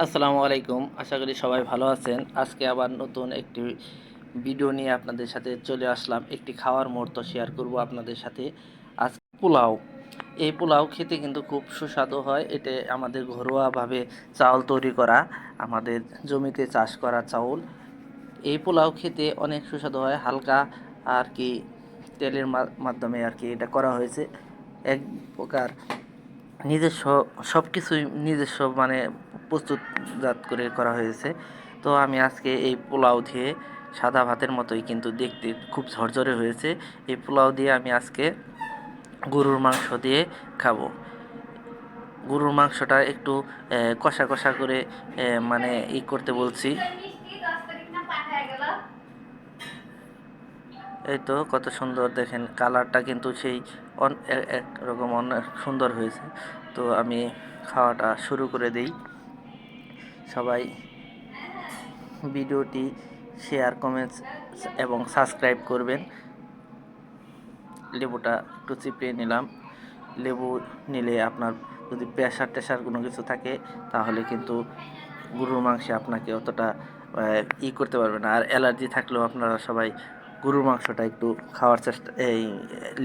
আসসালামু আলাইকুম। আশা করি সবাই ভালো আছেন। আজকে আবার নতুন একটি ভিডিও নিয়ে আপনাদের সাথে চলে আসলাম। একটি খাওয়ার মুহূর্ত শেয়ার করব আপনাদের সাথে। আজ পোলাও। এই পোলাও খেতে কিন্তু খুব সুস্বাদু হয়। এটা আমাদের ঘরোয়াভাবে চাউল তৈরি করা, আমাদের জমিতে চাষ করা চাউল। এই পোলাও খেতে অনেক সুস্বাদু হয়। হালকা আর কি তেলের মাধ্যমে আর কি এটা করা হয়েছে। এক প্রকার নিজস্ব সব কিছুই নিজস্ব মানে প্রস্তুতজাত করে করা হয়েছে। তো আমি আজকে এই পোলাও দিয়ে সাদা ভাতের মতোই কিন্তু দেখতে খুব ঝরঝরে হয়েছে। এই পোলাও দিয়ে আমি আজকে গরুর মাংস দিয়ে খাবো। গরুর মাংসটা একটু কষা কষা করে মানে করতে বলছি। এই তো কত সুন্দর দেখেন, কালারটা কিন্তু সেই একরকম অনেক সুন্দর হয়েছে। তো আমি খাওয়াটা শুরু করে দেই। সবাই ভিডিওটি শেয়ার, কমেন্টস এবং সাবস্ক্রাইব করবেন। লেবুটা একটু চিপিয়ে নিলাম। লেবু নিলে আপনার যদি প্রেশার টেশার কোনো কিছু থাকে তাহলে কিন্তু গরুর মাংসে আপনাকে অতটা করতে পারবে না। আর অ্যালার্জি থাকলেও আপনারা সবাই গরুর মাংসটা একটু খাওয়ার চেষ্টা, এই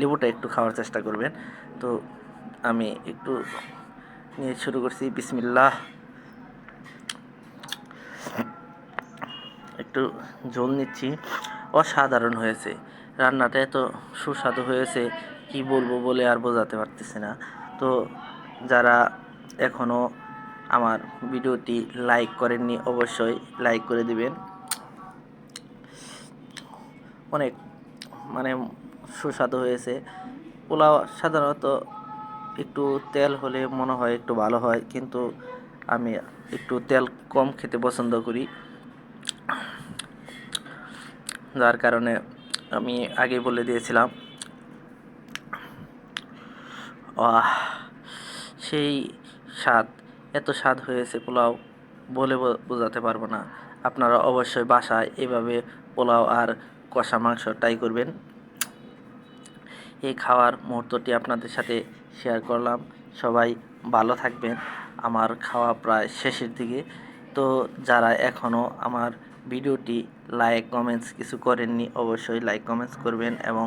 লেবুটা একটু খাওয়ার চেষ্টা করবেন। তো আমি একটু নিয়ে শুরু করছি। বিসমিল্লাহ। একটু ঝোল নিচ্ছি। অসাধারণ হয়েছে রান্নাটা, এত সুস্বাদু হয়েছে কি বলবো বলে আর বোঝাতে পারতেছি না। তো যারা এখনও আমার ভিডিওটি লাইক করেননি অবশ্যই লাইক করে দিবেন। অনেক মানে সুস্বাদু হয়েছে। পোলাও সাধারণত একটু তেল হলে মনে হয় একটু ভালো হয়, কিন্তু আমি একটু তেল কম খেতে পছন্দ করি, যার কারণে আমি আগে বলে দিয়েছিলাম। সেই স্বাদ, এত স্বাদ হয়েছে পোলাও বলে বোঝাতে পারবো না। আপনারা অবশ্যই বাসায় এভাবে পোলাও আর কষা মাংস ট্রাই করবেন। এই খাওয়ার মুহূর্তটি আপনাদের সাথে শেয়ার করলাম। সবাই ভালো থাকবেন। আমার খাওয়া প্রায় শেষের দিকে। তো যারা এখনও আমার ভিডিওটি লাইক কমেন্টস কিছু করেননি অবশ্যই লাইক কমেন্টস করবেন, এবং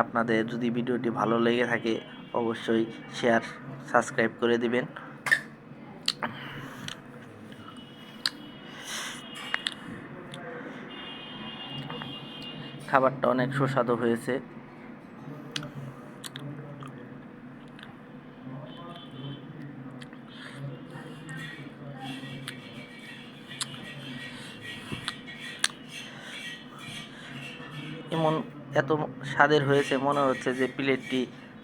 আপনাদের যদি ভিডিওটি ভালো লেগে থাকে অবশ্যই শেয়ার সাবস্ক্রাইব করে দিবেন। খাবারটা অনেক সুস্বাদু হয়েছে। এমন এত স্বাদের হয়েছে মনে হচ্ছে যে প্লেটটি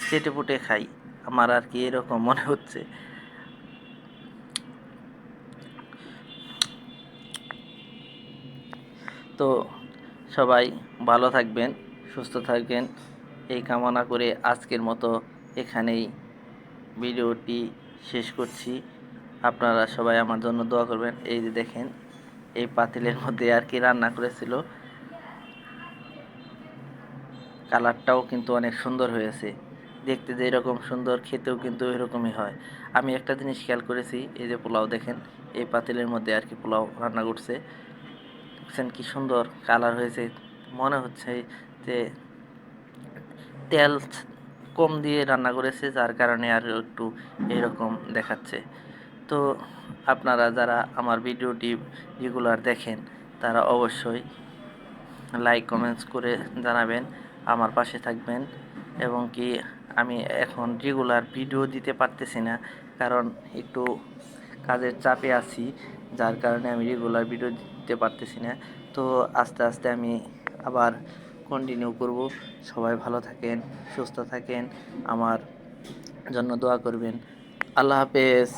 চেটে পুটে খাই, আমার আর কি এরকম মনে হচ্ছে। তো সবাই ভালো থাকবেন, সুস্থ থাকবেন এই কামনা করে আজকের মতো এখানেই ভিডিওটি শেষ করছি। আপনারা সবাই আমার জন্য দোয়া করবেন। এই যে দেখেন, এই পাতিলের মধ্যে আর কি রান্না করেছিল, কালারটাও কিন্তু অনেক সুন্দর হয়েছে। দেখতে যেরকম সুন্দর খেতেও কিন্তু এরকমই হয়। আমি একটা জিনিস খেয়াল করেছি, এই যে পোলাও দেখেন, এই পাতিলের মধ্যে আর কি পোলাও রান্না করছে, দেখছেন কি সুন্দর কালার হয়েছে। মনে হচ্ছে যে তেল কম দিয়ে রান্না করেছে, যার কারণে আর একটু এরকম দেখাচ্ছে। তো আপনারা যারা আমার ভিডিওটি রেগুলার দেখেন তারা অবশ্যই লাইক কমেন্টস করে জানাবেন, আমার পাশে থাকবেন। এবং কি আমি এখন রেগুলার ভিডিও দিতে পারতেছি না, কারণ একটু কাজের চাপে আছি, যার কারণে আমি রেগুলার ভিডিও দিতে পারতেছি না। তো আস্তে আস্তে আমি আবার কন্টিনিউ করব। সবাই ভালো থাকেন, সুস্থ থাকেন, আমার জন্য দোয়া করবেন। আল্লাহ হাফেজ।